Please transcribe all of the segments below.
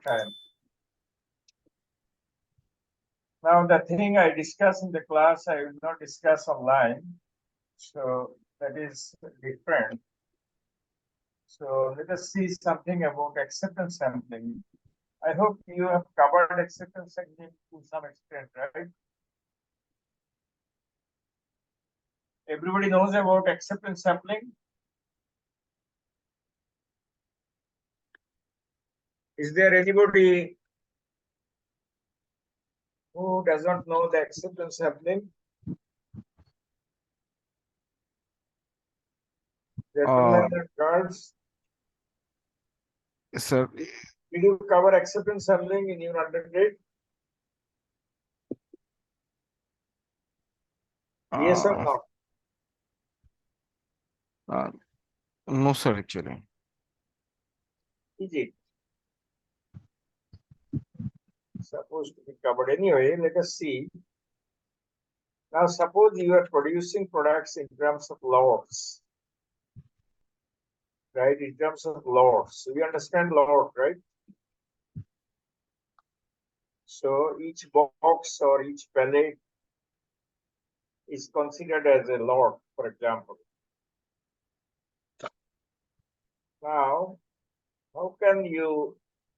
time. Now, the thing I discuss in the class, I will not discuss online. So that is different. So let us see something about acceptance sampling. I hope you have covered acceptance sampling to some extent, right? Everybody knows about acceptance sampling. Is there anybody who does not know the acceptance sampling? Gentlemen and girls, Sir, did you cover acceptance sampling in your undergrad? Yes or no? no, sir, actually. Is it supposed to be covered? Anyway, let us see. Now, suppose you are producing products in terms of lots, right? In terms of lots, we understand lot, right? So each box or each pallet is considered as a lot, for example. Now, how can you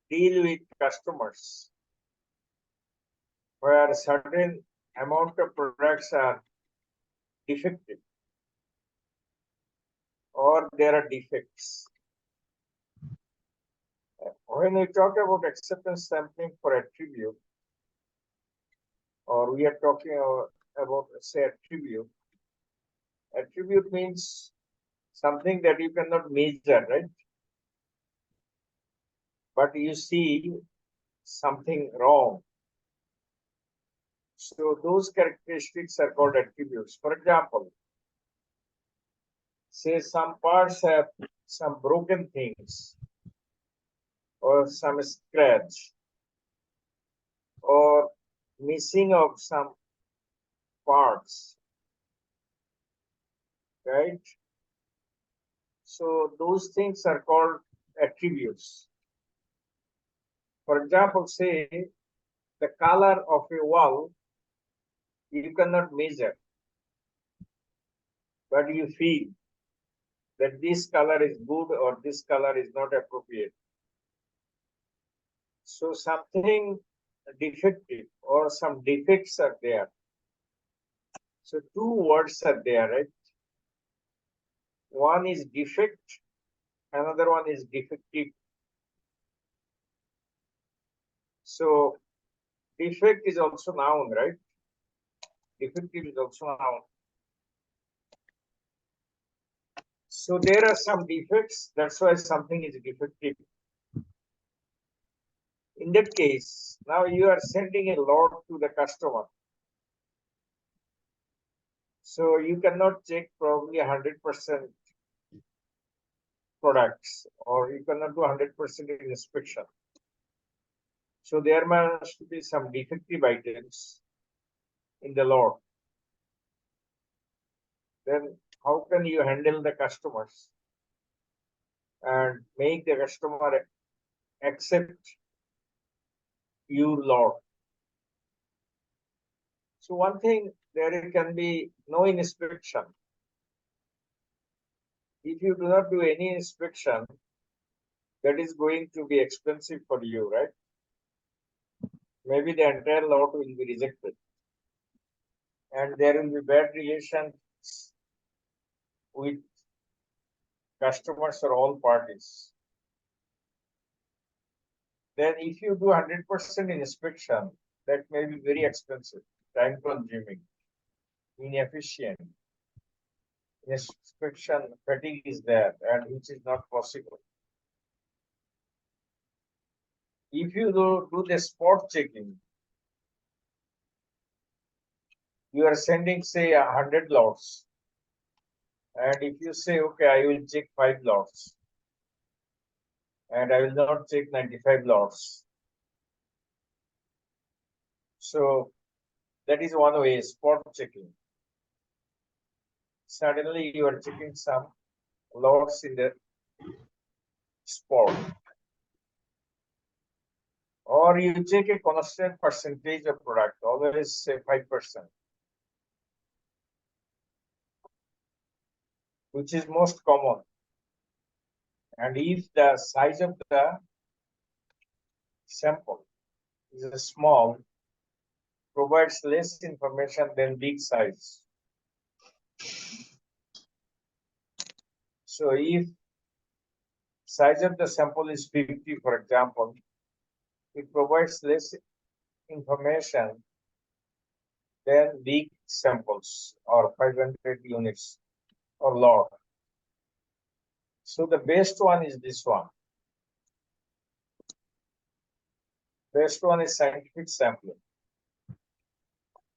deal with customers where certain amount of products are defective or there are defects? When we talk about acceptance sampling for attribute, or we are talking about, say, attribute. Attribute means something that you cannot measure, right? But you see something wrong. So those characteristics are called attributes. For example, say some parts have some broken things, or some scratch, or missing of some parts, right? So those things are called attributes. For example, say the color of a wall, you cannot measure, but you feel that this color is good or this color is not appropriate. So something defective or some defects are there. So two words are there, right? One is defect, another one is defective. So defect is also noun, right? Defective is also noun. So there are some defects, that's why something is defective. In that case, now you are sending a lot to the customer. So you cannot check probably 100% products, or you cannot do 100% inspection. So there must be some defective items in the lot. Then how can you handle the customers and make the customer accept your lot? So one thing, there can be no inspection. If you do not do any inspection, that is going to be expensive for you, right? Maybe the entire lot will be rejected. And there will be bad relations with customers or all parties. Then if you do 100% inspection, that may be very expensive, time consuming, inefficient. Inspection fatigue is there, and which is not possible. If you do the spot checking, you are sending, say, 100 lots. And if you say, okay, I will check 5 lots, and I will not check 95 lots. So that is one way, spot checking. Suddenly you are checking some lots in the spot. or you take a constant percentage of product, always say 5%, which is most common. And if the size of the sample is small, provides less information than big size. So if size of the sample is 50, for example, it provides less information than big samples or 500 units or lot. So the best one is this one. Best one is scientific sampling.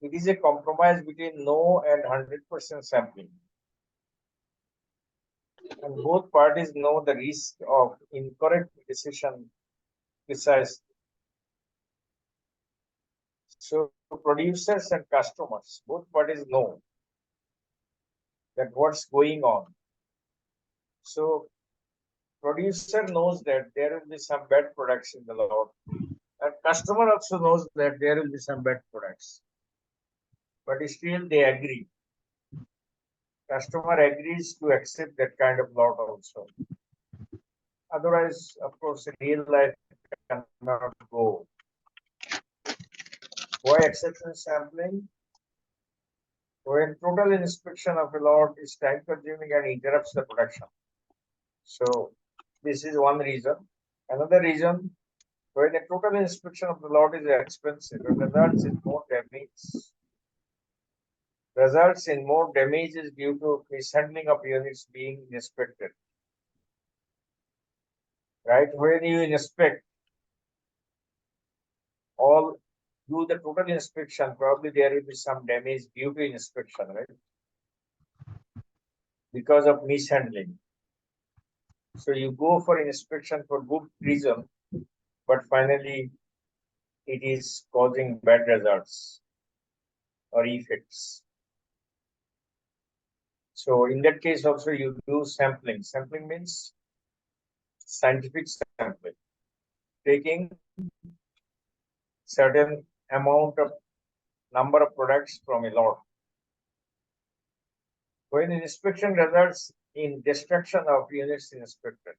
It is a compromise between no and 100% sampling. And both parties know the risk of incorrect decision precisely. So producers and customers, both parties know that what's going on. So producer knows that there will be some bad products in the lot, and customer also knows that there will be some bad products, but still they agree. Customer agrees to accept that kind of lot also. Otherwise, of course, real life cannot go. Why exception sampling? When total inspection of a lot is time consuming and interrupts the production. So this is one reason. Another reason, when a total inspection of the lot is expensive, it results in more damage. Results in more damages due to mishandling of units being inspected. Right? When you inspect all, do the total inspection, probably there will be some damage due to inspection, right? Because of mishandling. So you go for inspection for good reason, but finally it is causing bad results or effects. So in that case also you do sampling. Sampling means scientific sampling, taking certain amount of number of products from a lot. When inspection results in destruction of units inspected.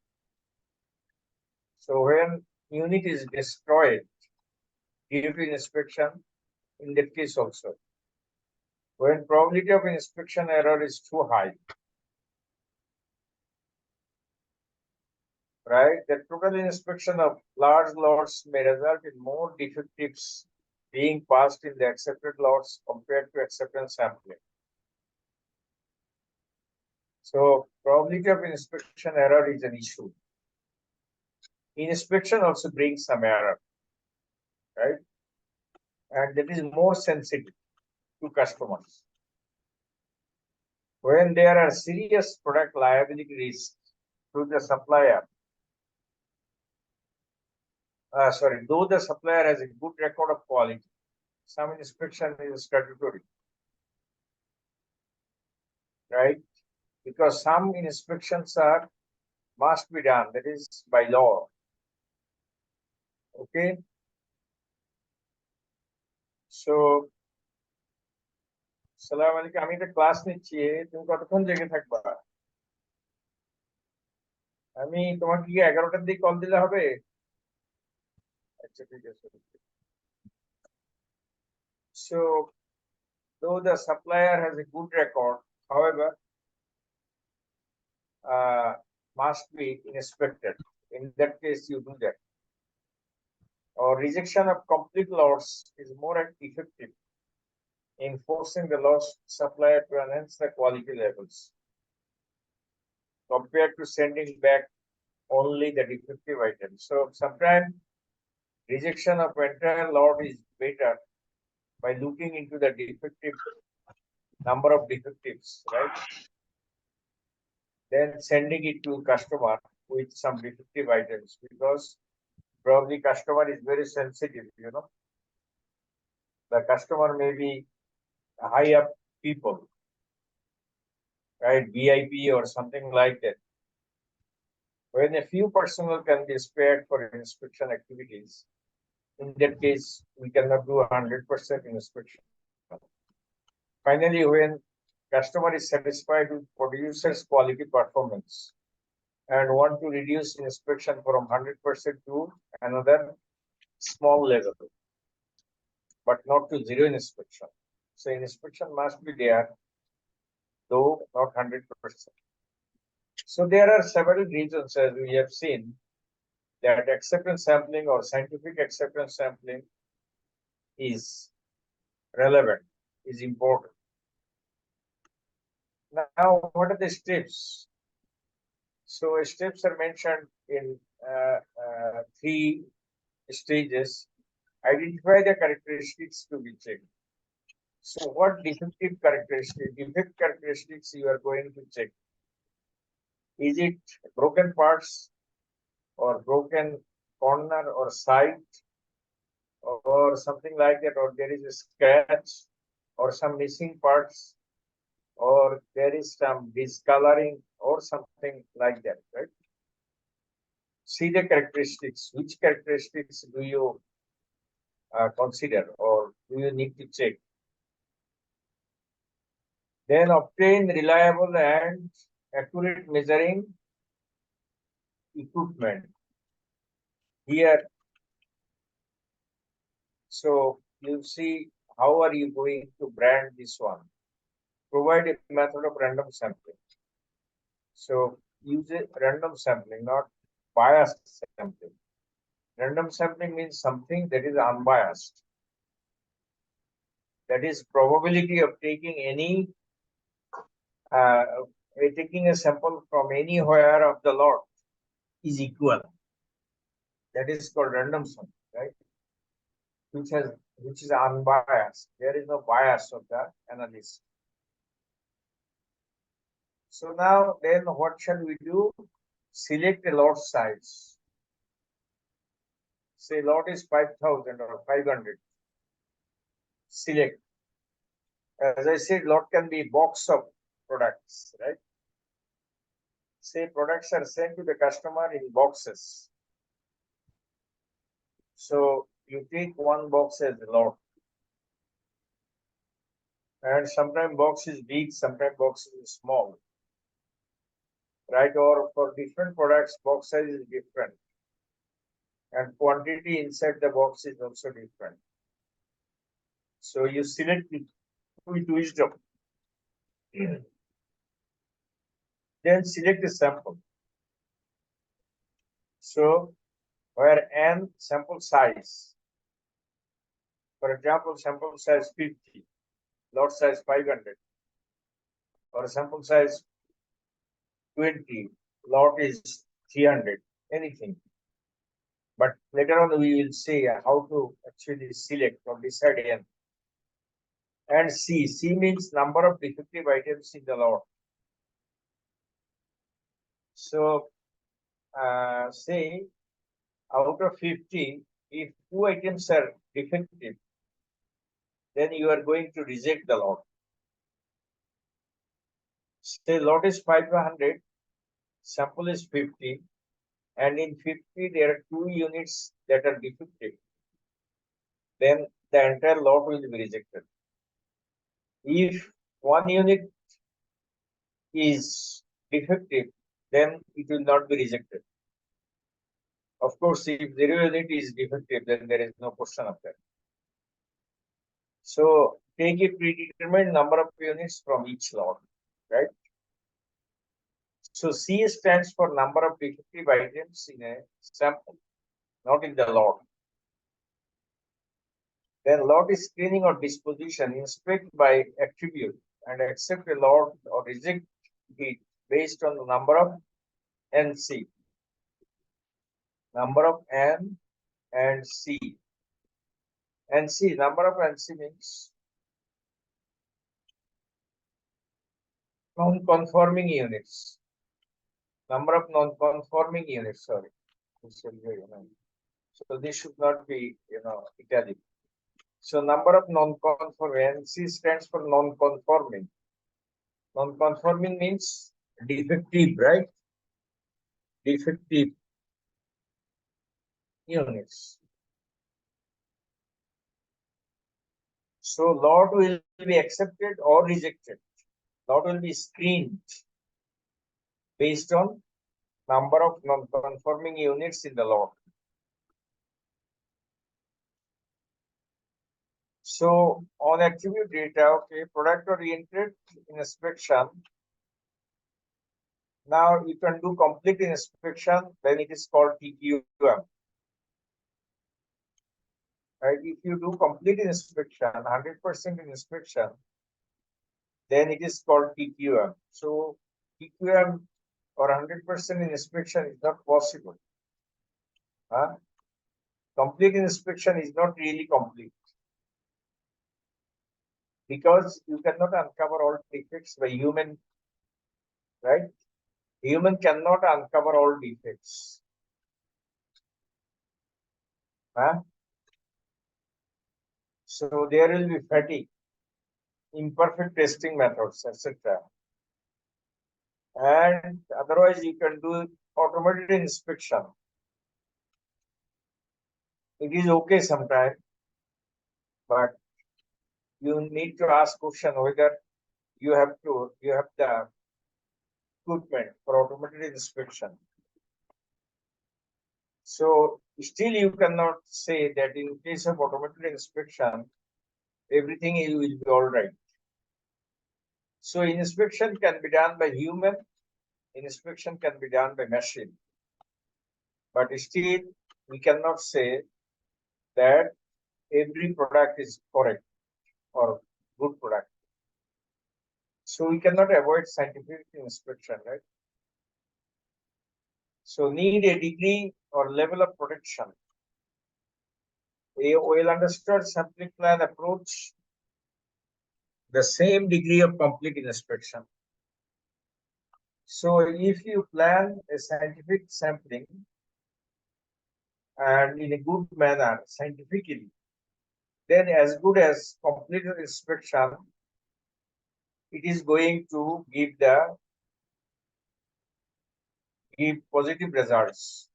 So when unit is destroyed due to inspection, in that case also. When probability of inspection error is too high, right? The total inspection of large lots may result in more defectives being passed in the accepted lots compared to acceptance sampling. So probability of inspection error is an issue. Inspection also brings some error, right? And that is more sensitive to customers. When there are serious product liability risks to the supplier, though the supplier has a good record of quality, some inspection is statutory, right? Because some inspections are must be done, that is by law. Okay. So, সালাম আলাইকুম, আমি একটা class নিচ্ছি, তুমি কতক্ষণ জেগে থাকবা? আমি তোমাকে কি 11টার দিকে কল দিলে হবে? আচ্ছা ঠিক আছে। So, though the supplier has a good record, however, must be inspected. In that case, you do that. Or rejection of complete lots is more effective in forcing the lost supplier to enhance the quality levels compared to sending back only the defective items. So sometimes rejection of entire lot is better by looking into the defective number of defectives, right? Then sending it to customer with some defective items, because probably customer is very sensitive, you know. The customer may be high up people, right? VIP or something like that. When a few personnel can be spared for inspection activities, In that case, we cannot do 100% inspection. Finally, when customer is satisfied with producer's quality performance and want to reduce inspection from 100% to another small level, but not to zero inspection. So inspection must be there, though not 100%. So there are several reasons, as we have seen, that acceptance sampling or scientific acceptance sampling is relevant, is important. Now, what are the steps? So steps are mentioned in three stages. Identify the characteristics to be checked. So what defective characteristics you are going to check? Is it broken parts or broken corner or side or something like that, or there is a scratch or some missing parts, or there is some discoloring or something like that, right? See the characteristics. Which characteristics do you consider or do you need to check? Then obtain reliable and accurate measuring equipment. Here, so you see how are you going to brand this one? Provide a method of random sampling. So use a random sampling, not biased sampling. Random sampling means something that is unbiased. That is probability of taking any uh, taking a sample from anywhere of the lot is equal. That is called random sampling, right? Which is unbiased. There is no bias of the analyst. So now then what shall we do? Select a lot size. Say lot is 5,000 or 500. Select. As I said, lot can be box of products, right? Say products are sent to the customer in boxes. So you take one box as a lot. And sometimes box is big, sometimes box is small. Right? Or for different products, box size is different. And quantity inside the box is also different. So you select it with wisdom. Then select a sample. So where n sample size, for example, sample size 50, lot size 500, or sample size 20, lot is 300, anything. But later on we will see how to actually select or decide n. And C means number of defective items in the lot. So say out of 50, if 2 items are defective, then you are going to reject the lot. Say lot is 500, sample is 50, and in 50 there are 2 units that are defective. Then the entire lot will be rejected. If 1 unit is defective, then it will not be rejected. Of course, if 0 unit is defective, then there is no question of that. So take a predetermined number of units from each lot, right? So C stands for number of defective items in a sample, not in the lot. Then lot is screening or disposition. Inspect by attribute and accept a lot or reject it based on the number of NC. Number of N and C. NC, number of NC means non-conforming units. Number of non-conforming units, sorry. So this should not be, italic. So number of non-conforming, NC stands for non-conforming. Non-conforming means defective, right? Defective units. So lot will be accepted or rejected. Lot will be screened based on number of non-conforming units in the lot. So on attribute data, okay, product oriented inspection. Now you can do complete inspection, then it is called TQM. Right? If you do complete inspection, 100% inspection, then it is called TQM. So TQM or 100% inspection is not possible. Huh? Complete inspection is not really complete because you cannot uncover all defects by human, right? Human cannot uncover all defects. Huh? So there will be fatigue, imperfect testing methods, etc. And otherwise, you can do automated inspection. It is okay sometimes, but you need to ask question whether you have the equipment for automated inspection. So still you cannot say that in case of automated inspection, everything will be all right. So inspection can be done by human, inspection can be done by machine. But still, we cannot say that every product is correct or good product. So we cannot avoid scientific inspection, right? So need a degree or level of protection. A well understood sampling plan approach, the same degree of complete inspection. So if you plan a scientific sampling and in a good manner, scientifically, then as good as complete inspection, it is going to give positive results.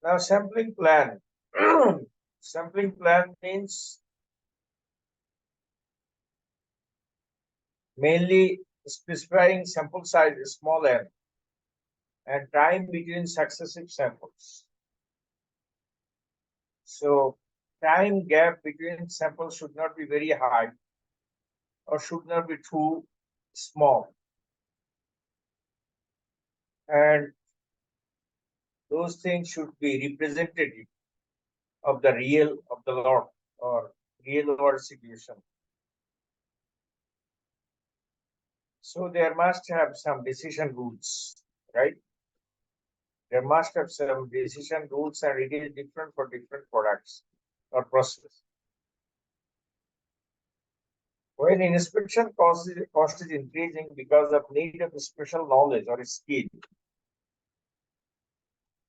Now sampling plan. Sampling plan means mainly specifying sample size small n and time between successive samples. So time gap between samples should not be very high or should not be too small. And those things should be representative of the lot or real world situation. So there must have some decision rules, right? There must have some decision rules and it is different for different products or process. When inspection cost is increasing because of need of special knowledge or skill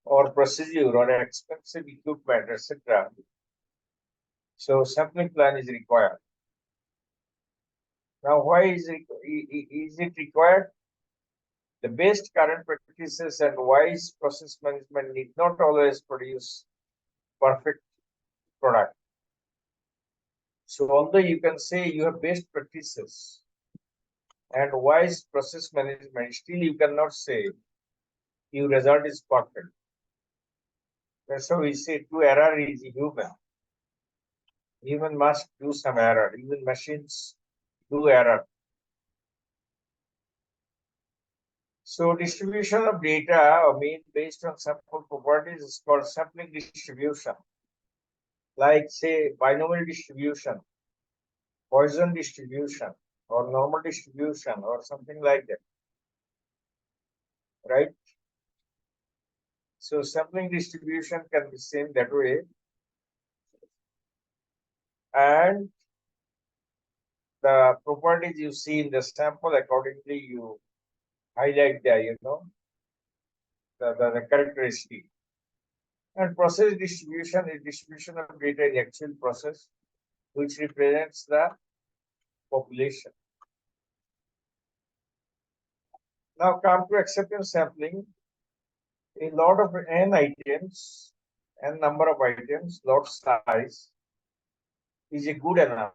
or procedure or expensive equipment, etc. So sampling plan is required. Now, why is it required? The best current practices and wise process management need not always produce perfect product. So although you can say you have best practices and wise process management, still you cannot say your result is perfect. That's how we say true error is human. Human must do some error. Even machines do error. So distribution of data based on sample properties is called sampling distribution. Like say binomial distribution, Poisson distribution, or normal distribution, or something like that, right? So sampling distribution can be seen that way, and the properties you see in the sample accordingly you highlight there, the characteristic. And process distribution is distribution of data in actual process, which represents the population. Now come to acceptance sampling. A lot of n items, n number of items, lot size, is a good enough.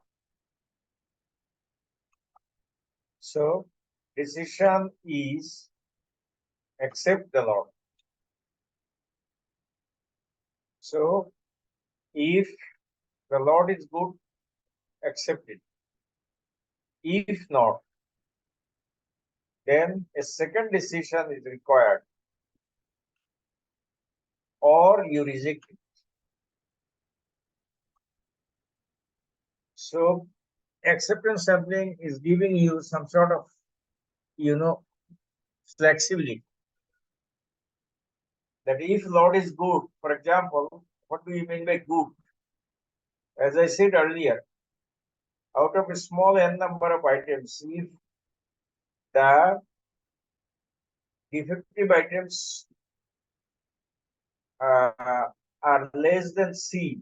So decision is accept the lot. So if the lot is good, accept it. If not, then a second decision is required, or you reject it. So acceptance sampling is giving you some sort of, flexibility. That if lot is good, for example, what do you mean by good? As I said earlier, out of a small n number of items, if the defective items are less than C,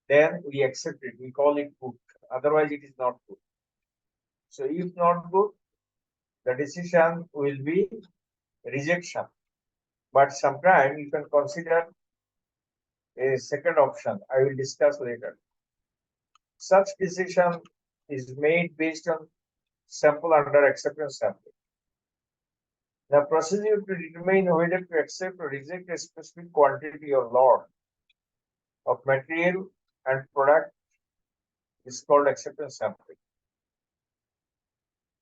then we accept it. We call it good. Otherwise, it is not good. So if not good, the decision will be rejection. But sometimes you can consider a second option. I will discuss later. Such decision is made based on sample under acceptance sampling. The procedure to determine whether to accept or reject a specific quantity or lot of material and product is called acceptance sampling.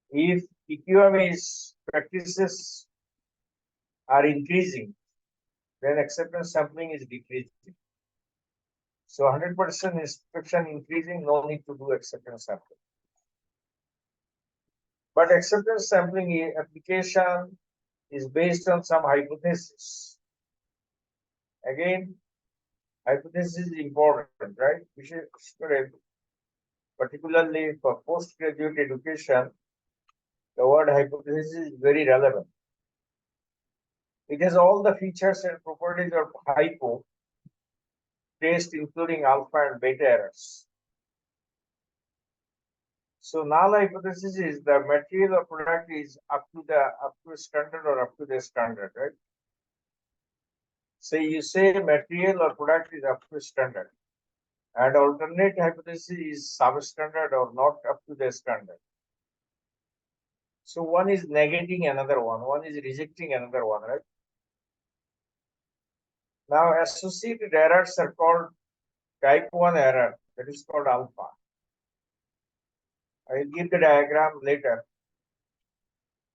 If EQM's practices are increasing, then acceptance sampling is decreasing. So 100% inspection increasing, no need to do acceptance sampling. But acceptance sampling application is based on some hypothesis. Again, hypothesis is important, right? Particularly for postgraduate education, the word hypothesis is very relevant. It has all the features and properties of hypo test, including alpha and beta errors. So null hypothesis is the material or product is up to a standard or up to the standard, right? So you say material or product is up to standard, and alternate hypothesis is substandard or not up to the standard. So one is negating another one is rejecting another one, right? Now associated errors are called type 1 error, that is called alpha. I will give the diagram later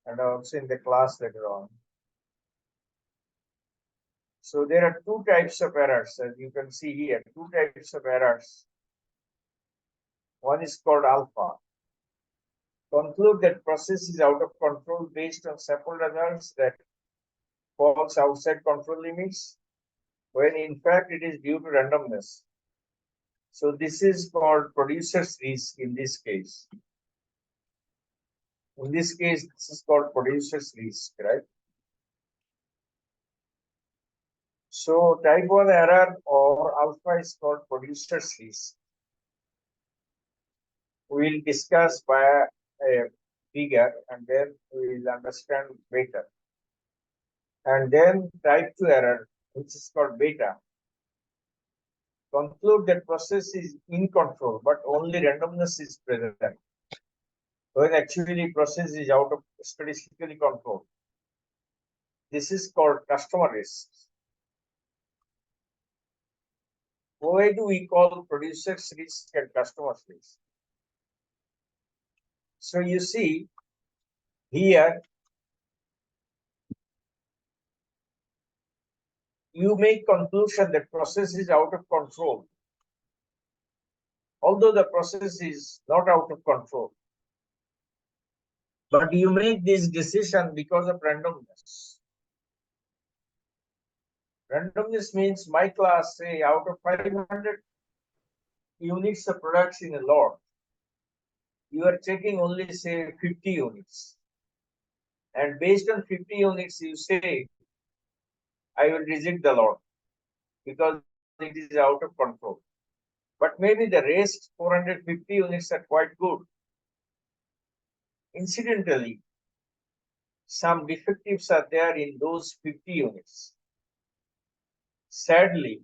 and also in the class later on. So there are two types of errors, as you can see here, two types of errors. One is called alpha. Conclude that process is out of control based on sample results that falls outside control limits, when in fact it is due to randomness. So this is called producer's risk in this case. In this case, this is called producer's risk, right? So type 1 error or alpha is called producer's risk. We will discuss by a figure and then we will understand better. And then type 2 error, which is called beta. Conclude that process is in control, but only randomness is present, when actually process is out of statistically control. This is called customer risk. Why do we call producer's risk and customer's risk? So you see here, you make conclusion that process is out of control, although the process is not out of control. But you make this decision because of randomness. Randomness means my class, say, out of 500 units of products in a lot, you are checking only, say, 50 units. And based on 50 units, you say, I will reject the lot because it is out of control. But maybe the rest 450 units are quite good. Incidentally, some defectives are there in those 50 units. Sadly,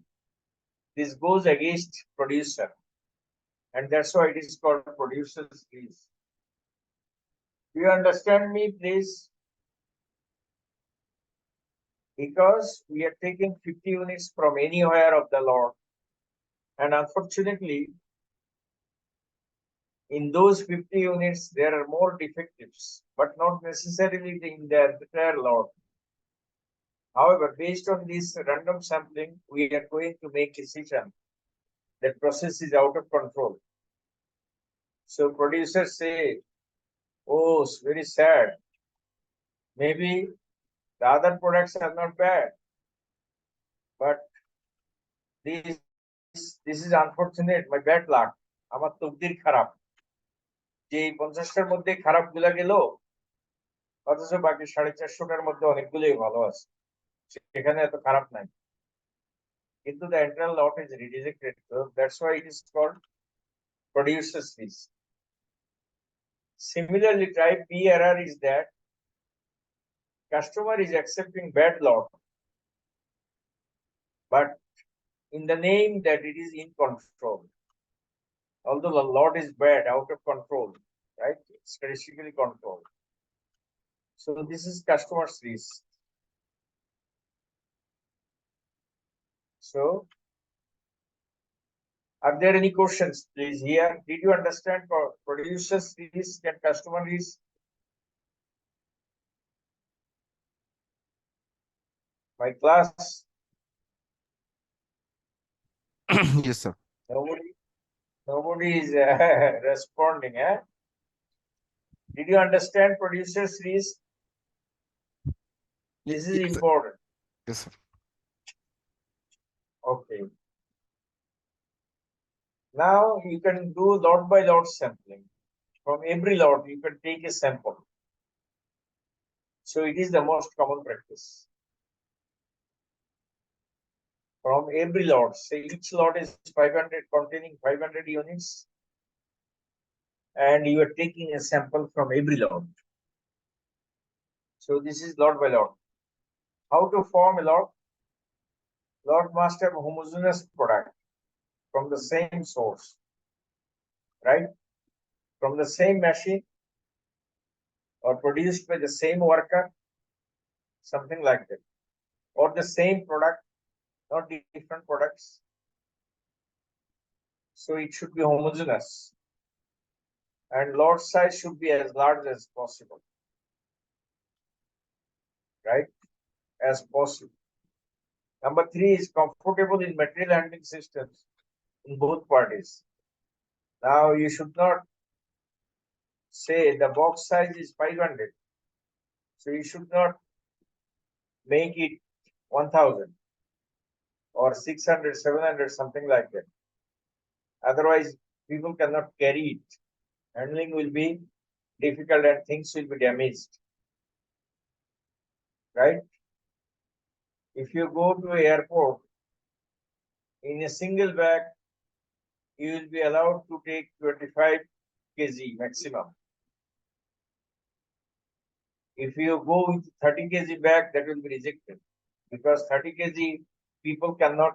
this goes against producer, and that's why it is called producer's lease. Do you understand me, please? Because we are taking 50 units from anywhere of the lot, and unfortunately, in those 50 units, there are more defectives, but not necessarily in the entire lot. However, based on this random sampling, we are going to make a decision that process is out of control. So producers say, oh, it's very sad. Maybe the other products are not bad, but this this is unfortunate, my bad luck. আমার তকদির খারাপ যে 50টার মধ্যে খারাপ গুলা গেল, অথচ বাকি 450টার মধ্যে অনেকগুলোই ভালো আছে, সেখানে এত খারাপ নাই, কিন্তু the entire lot is rejected. So that's why it is called producer's lease. Similarly, type B error is that customer is accepting bad lot, but in the name that it is in control. Although the lot is bad, out of control, right? It's statistically controlled. So this is customer's risk. So, are there any questions, please? Here, did you understand producer's risk and customer risk? My class, Yes, sir. nobody is responding. Did you understand producer's risk? This is Yes, sir. important. Yes, sir. Okay. Now you can do lot by lot sampling. From every lot, you can take a sample. So it is the most common practice. From every lot, say each lot is 500, containing 500 units, and you are taking a sample from every lot. So this is lot by lot. How to form a lot? Lot must have homogeneous product from the same source, right? From the same machine or produced by the same worker, something like that, or the same product, not different products. So it should be homogeneous, and lot size should be as large as possible, right? As possible. Number 3 is comfortable in material handling systems in both parties. Now you should not say the box size is 500, so you should not make it 1000 or 600, 700, something like that. Otherwise, people cannot carry it. Handling will be difficult and things will be damaged, right? If you go to an airport, in a single bag, you will be allowed to take 25 kg maximum. If you go with 30 kg bag, that will be rejected, because 30 kg people cannot,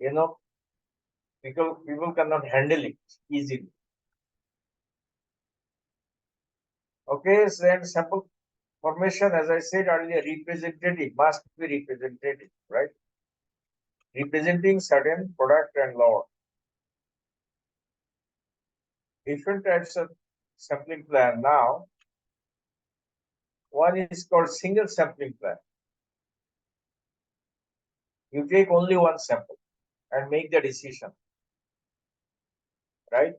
people cannot handle it easily. Okay, so then sample formation, as I said earlier, representative must be representative, right? Representing certain product and lot. Different types of sampling plan. Now, one is called single sampling plan. You take only one sample and make the decision, right?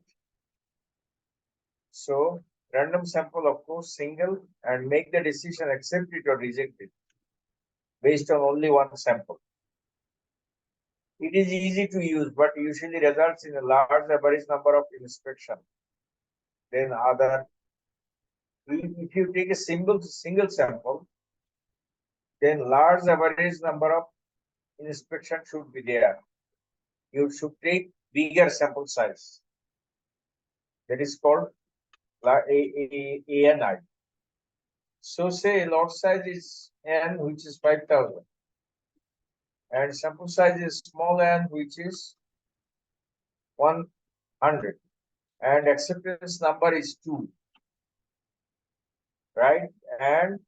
So random sample, of course, single, and make the decision, accept it or reject it based on only one sample. It is easy to use, but usually results in a large average number of inspection than other. If you take a single sample, then large average number of inspection should be there. You should take bigger sample size. That is called ANI. So say lot size is N, which is 5,000, and sample size is small n, which is 100, and acceptance number is 2, right? And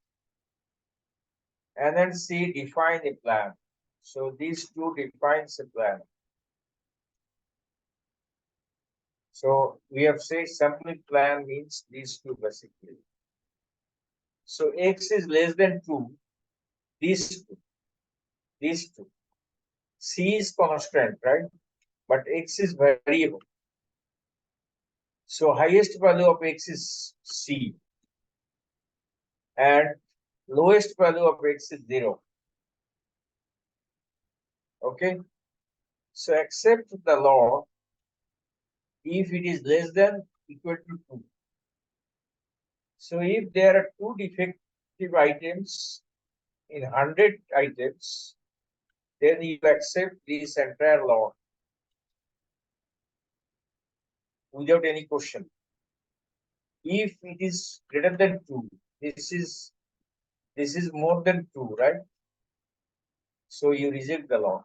then C, define a plan. So these two defines a plan. So we have said sampling plan means these two basically. So X is less than 2, these two. C is constant, right? But X is variable. So highest value of X is C, and lowest value of X is 0. Okay. So accept the law if it is less than equal to 2. So if there are 2 defective items in 100 items, then you accept this entire law without any question. If it is greater than 2, this is more than 2, right? So you reject the law.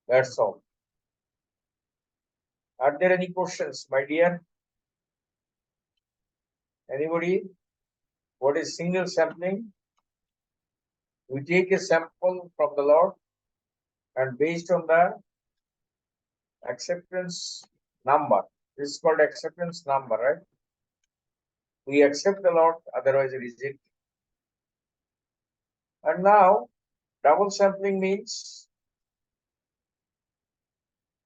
That's all. Are there any questions, my dear? Anybody? What is single sampling? We take a sample from the lot, and based on the acceptance number, this is called acceptance number, right? We accept the lot, otherwise reject. And now double sampling means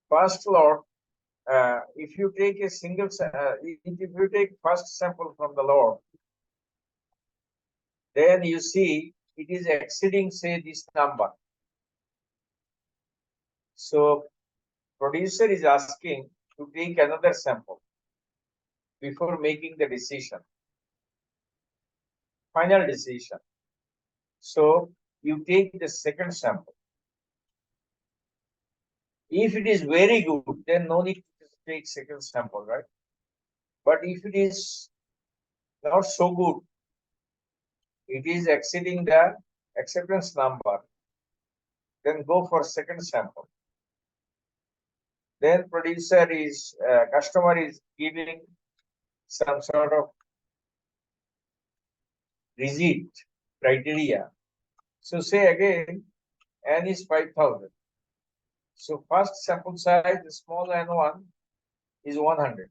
first lot, if you take a single, if you take first sample from the lot, then you see it is exceeding, say, this number. So producer is asking to take another sample before making the decision, final decision. So you take the second sample. If it is very good, then no need to take second sample, right? But if it is not so good, it is exceeding the acceptance number, then go for second sample. Then customer is giving some sort of rigid criteria. So say again, N is 5,000. So first sample size, the small N1 is 100.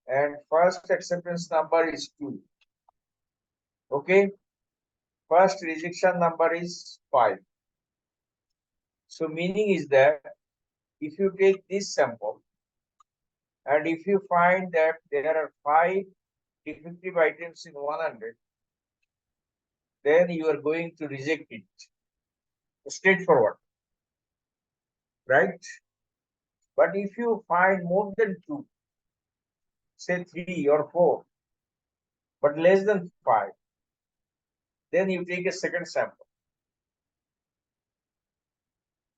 And first acceptance number is 2. Okay. First rejection number is 5. So meaning is that if you take this sample and if you find that there are 5 defective items in 100, then you are going to reject it. Straightforward, right? But if you find more than 2, say 3 or 4, but less than 5, then you take a second sample.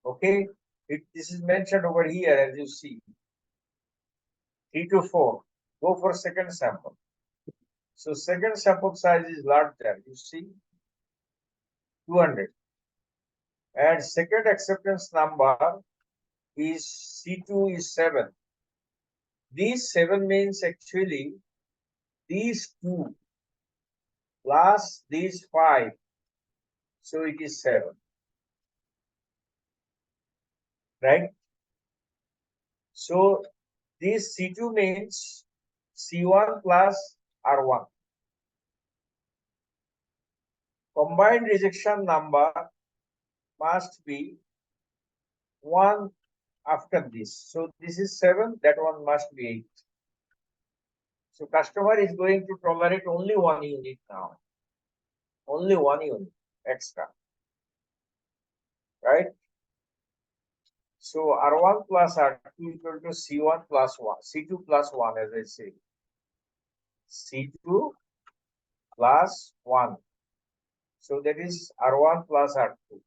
Okay, this is mentioned over here, as you see, 3 to 4, go for second sample. So second sample size is larger, you see, 200. And second acceptance number is C2 is 7. These 7 means actually these 2 plus these 5. So it is 7. Right? So this C2 means C1 plus R1. Combined rejection number must be 1 after this. So this is 7, that one must be 8. So customer is going to tolerate only 1 unit now. Only 1 unit extra. Right? So R1 plus R2 equal to C1 plus 1, C2 plus 1, as I say. C2 plus 1. So that is R1 plus R2.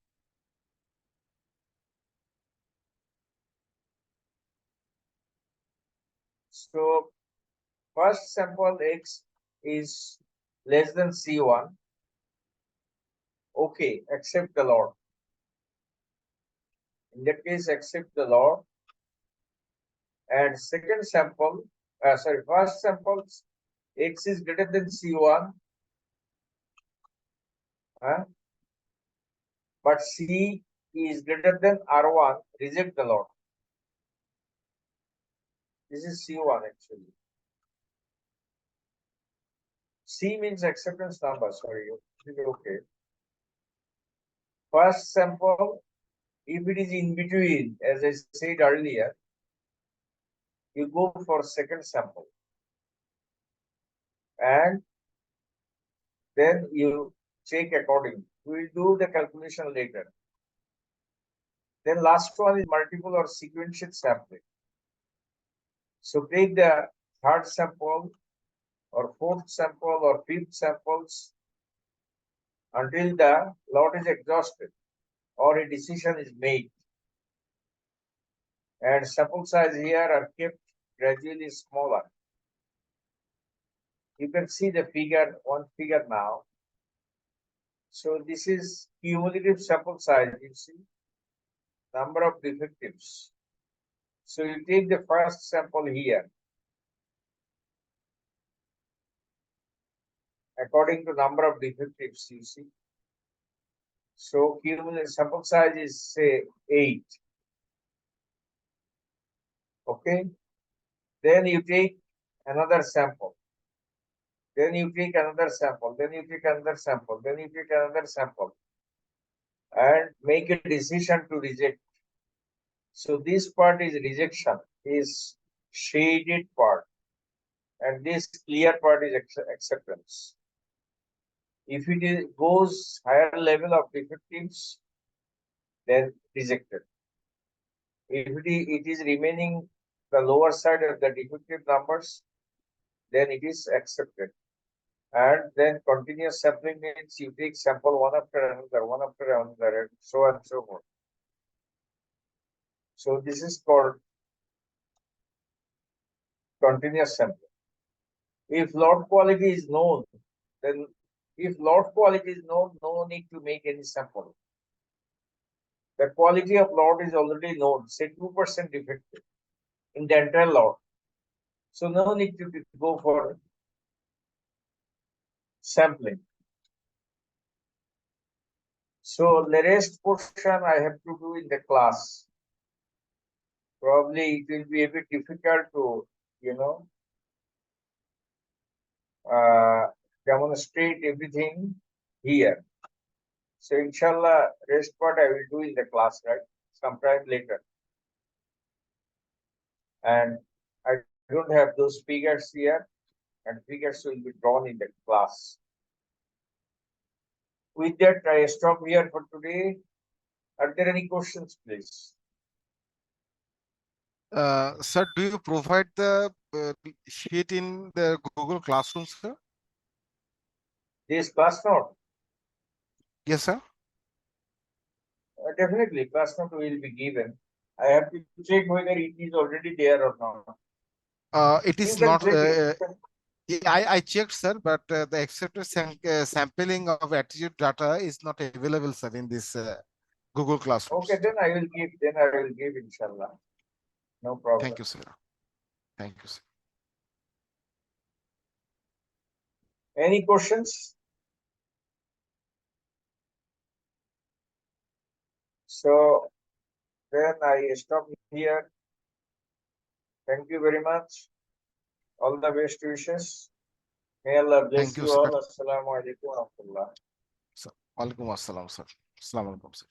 So first sample X is less than C1. Okay, accept the lot. In that case, accept the lot. and second sample, first sample, X is greater than C1, but C is greater than R1, reject the lot. This is C1 actually. C means acceptance number, sorry, okay. First sample, if it is in between, as I said earlier, you go for second sample. And then you check accordingly. We will do the calculation later. Then last one is multiple or sequential sampling. So take the third sample or fourth sample or fifth samples until the lot is exhausted or a decision is made. And sample size here are kept gradually smaller. You can see the figure, one figure now. So this is cumulative sample size, you see, number of defectives. So you take the first sample here. According to number of defectives, you see. So cumulative sample size is say 8. Okay. Then you take another sample. Then you take another sample. Then you take another sample. Then you take another sample. And make a decision to reject. So this part is rejection, is shaded part. And this clear part is acceptance. If it is, goes higher level of defectives, then rejected. If it is remaining the lower side of the defective numbers, then it is accepted. And then continuous sampling means you take sample one after another, and so on and so forth. So this is called continuous sampling. If lot quality is known, then if lot quality is known, no need to make any sample. The quality of lot is already known, say 2% defective in the entire lot. So no need to go for sampling. So the rest portion I have to do in the class. Probably it will be a bit difficult to, demonstrate everything here. So inshallah, rest part I will do in the class, right? Sometime later. And I don't have those figures here, and figures will be drawn in the class. With that, I stop here for today. Are there any questions, please? Sir, do you provide the sheet in the Google Classroom, sir? This class note? Yes, sir. Definitely, class note will be given. I have to check whether it is already there or not. It You is can not. check it. Yeah, I checked, sir, but the accepted sampling of attitude data is not available, sir, in this Google Classroom. Okay, then I will give. Then I will give, inshallah. No problem. Thank you, sir. Thank you, sir. Any questions? So then I stop here. Thank you very much. All the best wishes. May Allah bless Thank you, you sir. all. Assalamu alaikum wa rahmatullah. Sir. Walaikum assalam, sir. Assalamu alaikum, sir.